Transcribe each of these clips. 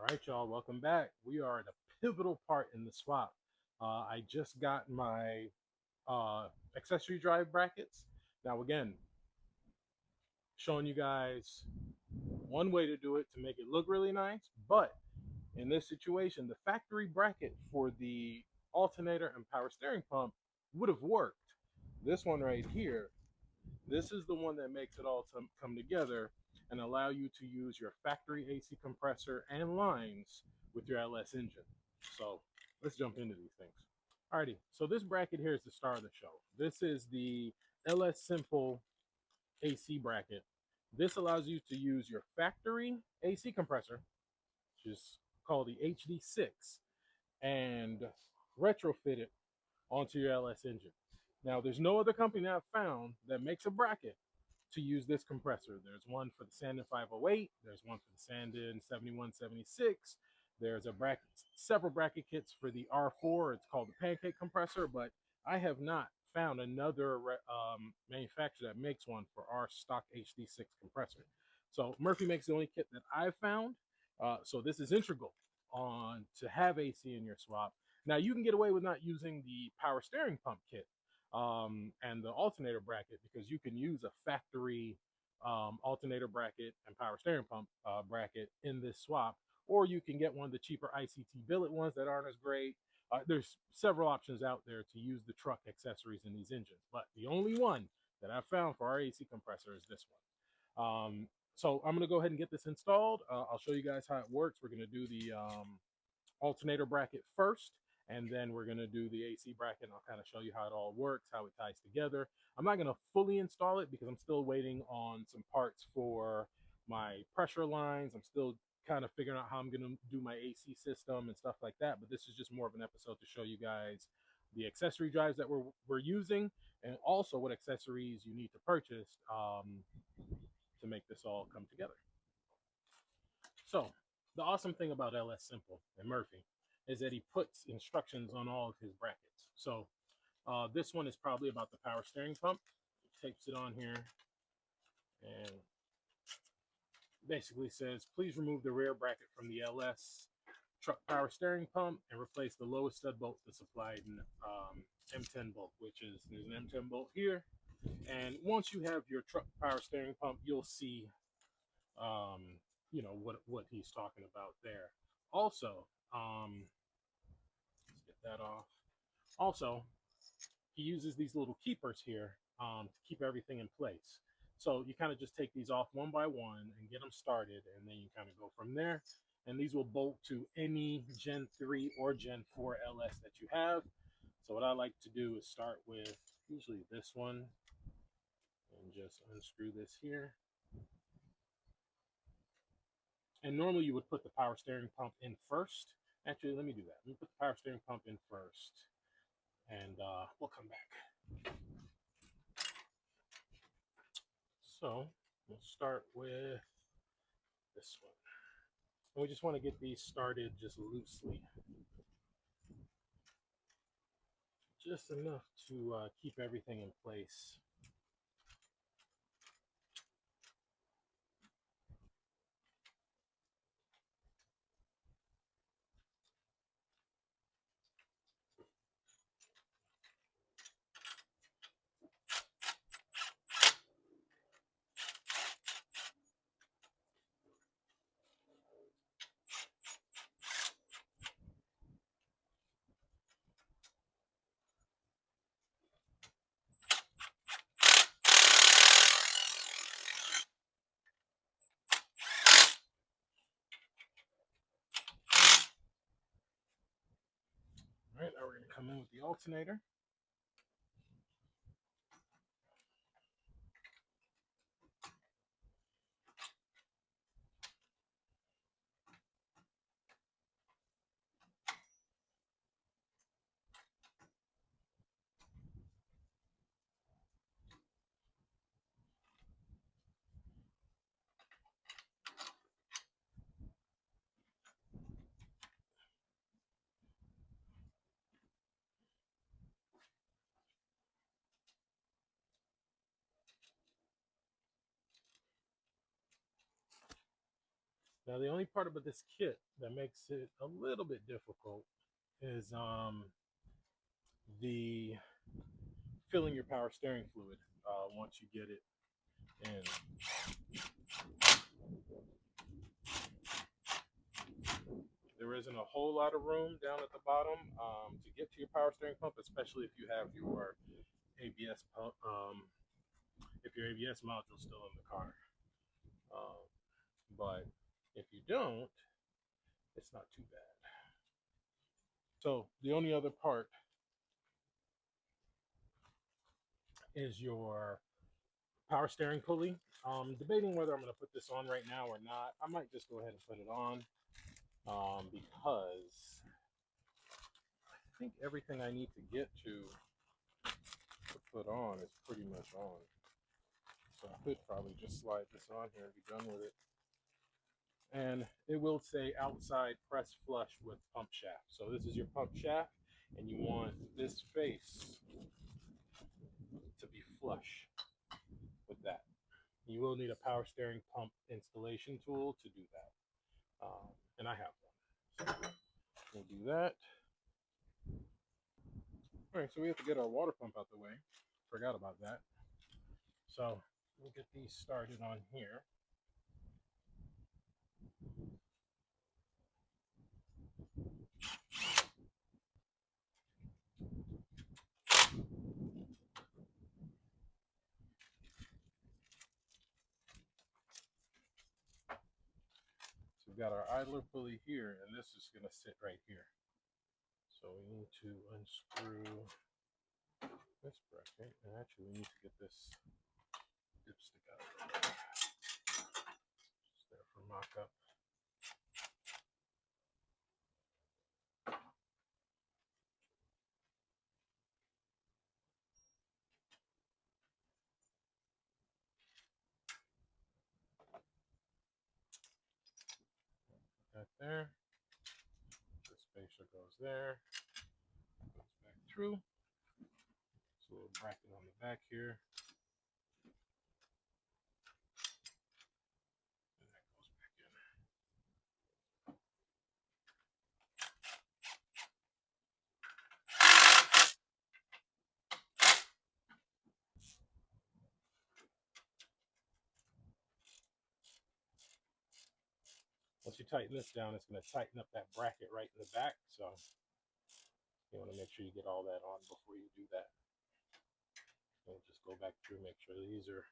Right, y'all, welcome back. We are at a pivotal part in the swap. I just got my uh, accessory drive brackets. Now, again, showing you guys one way to do it to make it look really nice, but in this situation, the factory bracket for the alternator and power steering pump would have worked. This one right here, this is the one that makes it all come together and allow you to use your factory AC compressor and lines with your LS engine. So let's jump into these things. Alrighty, so this bracket here is the star of the show. This is the LSSimple AC bracket. This allows you to use your factory AC compressor, which is called the HD6, and retrofit it onto your LS engine. Now, there's no other company that I've found that makes a bracket to use this compressor. There's one for the Sandin 508. There's one for the Sandin 7176. There's several bracket kits for the R4. It's called the pancake compressor, but I have not found another manufacturer that makes one for our stock HD6 compressor. So Murphy makes the only kit that I've found. So this is integral on to have AC in your swap. Now you can get away with not using the power steering pump kit and the alternator bracket because you can use a factory alternator bracket and power steering pump bracket in this swap, or you can get one of the cheaper ICT billet ones that aren't as great. There's several options out there to use the truck accessories in these engines, but the only one that I've found for our AC compressor is this one. So I'm going to go ahead and get this installed. I'll show you guys how it works. We're going to do the alternator bracket first, and then we're going to do the AC bracket, and I'll kind of show you how it all works, how it ties together. I'm not going to fully install it because I'm still waiting on some parts for my pressure lines. I'm still kind of figuring out how I'm going to do my AC system and stuff like that, but this is just more of an episode to show you guys the accessory drives that we're using, and also what accessories you need to purchase to make this all come together. So the awesome thing about LSSimple and Murphy is that he puts instructions on all of his brackets. So this one is probably about the power steering pump. He tapes it on here and basically says, please remove the rear bracket from the LS truck power steering pump and replace the lowest stud bolt that's supplied in M10 bolt, which is there's an M10 bolt here. And once you have your truck power steering pump, you'll see you know what he's talking about there. Also, let's get that off. Also, he uses these little keepers here to keep everything in place. So you kind of just take these off one by one and get them started, and then you kind of go from there. And these will bolt to any Gen 3 or Gen 4 LS that you have. So what I like to do is start with usually this one and just unscrew this here. And normally you would put the power steering pump in first. Actually, let me do that. Let me put the power steering pump in first, and we'll come back. So we'll start with this one. And we just want to get these started just loosely. Just enough to keep everything in place. All right, now we're going to come in with the alternator. Now the only part about this kit that makes it a little bit difficult is the filling your power steering fluid once you get it in. There isn't a whole lot of room down at the bottom to get to your power steering pump, especially if you have your ABS pump, if your ABS module is still in the car. But if you don't, it's not too bad. So the only other part is your power steering pulley. Debating whether I'm going to put this on right now or not. I might just go ahead and put it on because I think everything I need to get to put on is pretty much on. So I could probably just slide this on here and be done with it. And it will say outside press flush with pump shaft. So this is your pump shaft, and you want this face to be flush with that. You will need a power steering pump installation tool to do that. And I have one. So we'll do that. All right, so we have to get our water pump out the way. Forgot about that. So we'll get these started on here. So we've got our idler pulley here, and this is going to sit right here. So we need to unscrew this bracket, and actually we need to get this dipstick out of there. Just there for mock-up. Put that there. The spacer goes there. Goes back through. There's a little bracket on the back here. And that goes back in. Once you tighten this down, it's going to tighten up that bracket right in the back. So you want to make sure you get all that on before you do that. So just go back through, make sure these are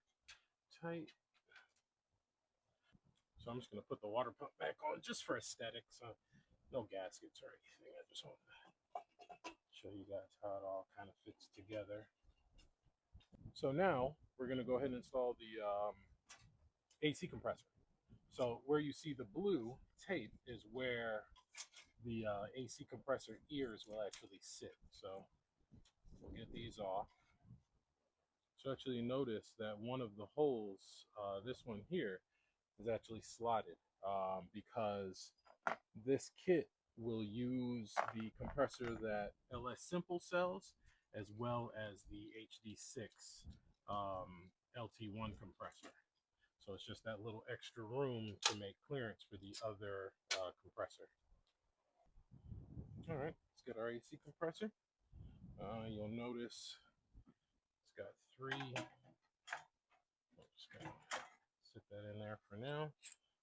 tight. So I'm just going to put the water pump back on just for aesthetics. So no gaskets or anything. I just want to show you guys how it all kind of fits together. So now we're going to go ahead and install the AC compressor. So where you see the blue tape is where the AC compressor ears will actually sit. So we'll get these off. So actually notice that one of the holes, this one here, is actually slotted because this kit will use the compressor that LSSimple sells, as well as the HD6 LT1 compressor. So it's just that little extra room to make clearance for the other compressor. All right, let's get our AC compressor. You'll notice it's got three. I'm just gonna sit that in there for now.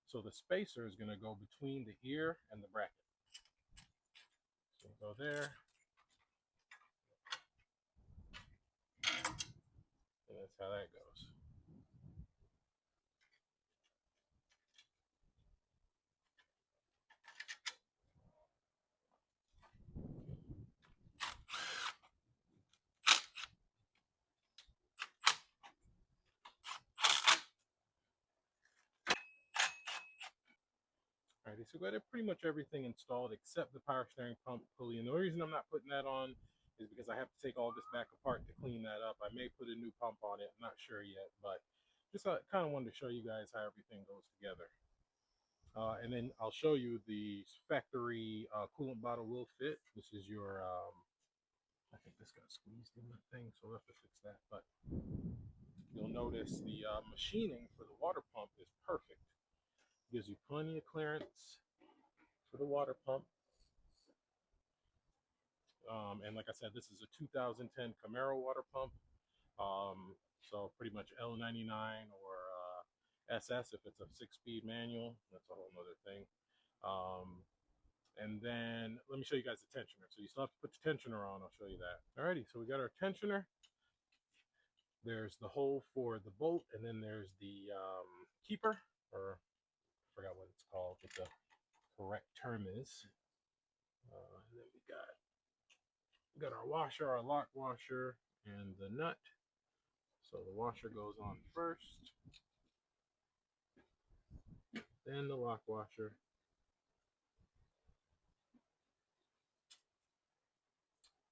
So the spacer is going to go between the ear and the bracket. So we'll go there. And that's how that goes. Alrighty, so we got pretty much everything installed except the power steering pump pulley. And the only reason I'm not putting that on is because I have to take all this back apart to clean that up. I may put a new pump on it, I'm not sure yet, but just kind of wanted to show you guys how everything goes together. And then I'll show you the factory coolant bottle will fit. This is your, I think this got squeezed in the thing, so we'll have to fix that. But you'll notice the machining for the water pump is perfect. Gives you plenty of clearance for the water pump. And like I said, this is a 2010 Camaro water pump. So pretty much L99 or SS if it's a 6-speed manual. That's a whole nother thing. And then let me show you guys the tensioner. So you still have to put the tensioner on. I'll show you that. Alrighty, so we got our tensioner. There's the hole for the bolt, and then there's the keeper, or I forgot what it's called, what the correct term is. And then we got our washer, our lock washer, and the nut. So the washer goes on first, then the lock washer,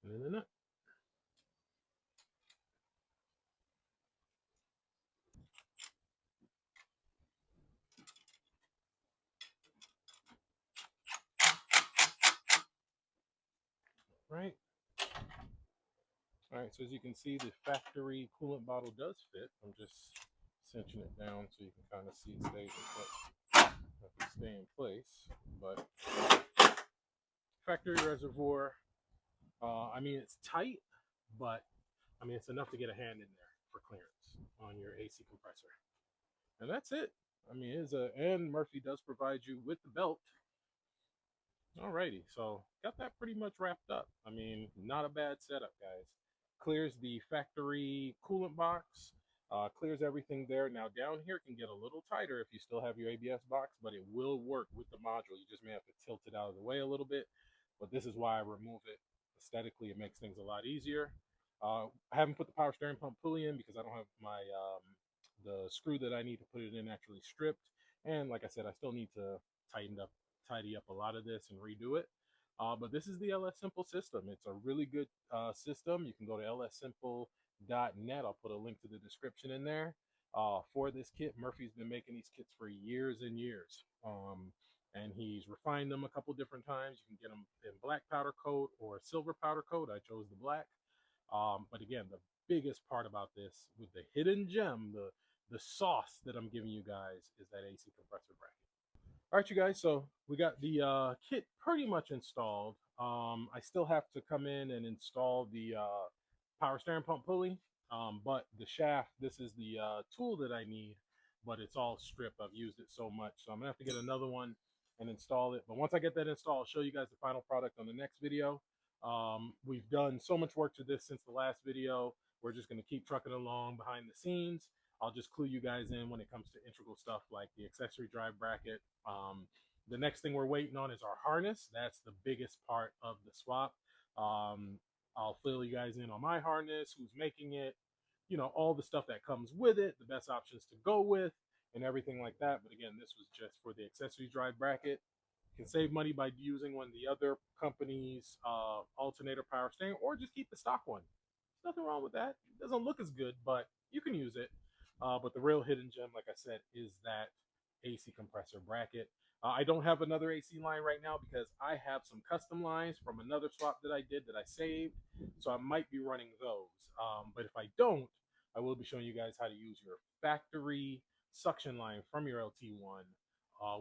and then the nut. Right. All right, so as you can see, the factory coolant bottle does fit. I'm just cinching it down so you can kind of see it stays in place. Let it stay in place, but factory reservoir. I mean, it's tight, but I mean, it's enough to get a hand in there for clearance on your AC compressor. And that's it. I mean, and Murphy does provide you with the belt. Alrighty, so got that pretty much wrapped up. I mean, not a bad setup, guys. Clears the factory coolant box, clears everything there. Now down here can get a little tighter if you still have your ABS box, but it will work with the module. You just may have to tilt it out of the way a little bit, but this is why I remove it. Aesthetically, it makes things a lot easier. I haven't put the power steering pump pulley in because I don't have my the screw that I need to put it in actually stripped. And like I said, I still need to tidy up a lot of this and redo it. But this is the LSSimple system. It's a really good system. You can go to LSSimple.net. I'll put a link to the description in there. For this kit, Murphy's been making these kits for years and years. And he's refined them a couple different times. You can get them in black powder coat or silver powder coat. I chose the black. But again, the biggest part about this, with the hidden gem, the sauce that I'm giving you guys, is that AC compressor bracket. All right, you guys, so we got the kit pretty much installed. I still have to come in and install the power steering pump pulley, but the shaft, this is the tool that I need, but it's all stripped. I've used it so much, so I'm gonna have to get another one and install it. But once I get that installed, I'll show you guys the final product on the next video. We've done so much work to this since the last video. We're just gonna keep trucking along behind the scenes. I'll just clue you guys in when it comes to integral stuff like the accessory drive bracket. The next thing we're waiting on is our harness. That's the biggest part of the swap. I'll fill you guys in on my harness, who's making it, you know, all the stuff that comes with it, the best options to go with, and everything like that. But again, this was just for the accessory drive bracket. You can save money by using one of the other company's alternator power steering, or just keep the stock one. There's nothing wrong with that. It doesn't look as good, but you can use it. But the real hidden gem, like I said, is that AC compressor bracket. I don't have another AC line right now because I have some custom lines from another swap that I did that I saved. So I might be running those. But if I don't, I will be showing you guys how to use your factory suction line from your LT1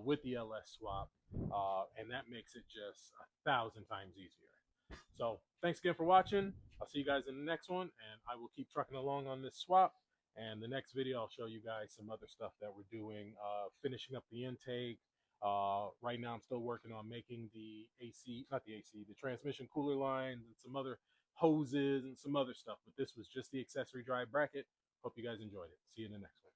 with the LS swap. And that makes it just 1,000 times easier. So thanks again for watching. I'll see you guys in the next one, and I will keep trucking along on this swap. And the next video, I'll show you guys some other stuff that we're doing, finishing up the intake. Right now, I'm still working on making the AC, not the AC, the transmission cooler lines and some other hoses and some other stuff. But this was just the accessory drive bracket. Hope you guys enjoyed it. See you in the next one.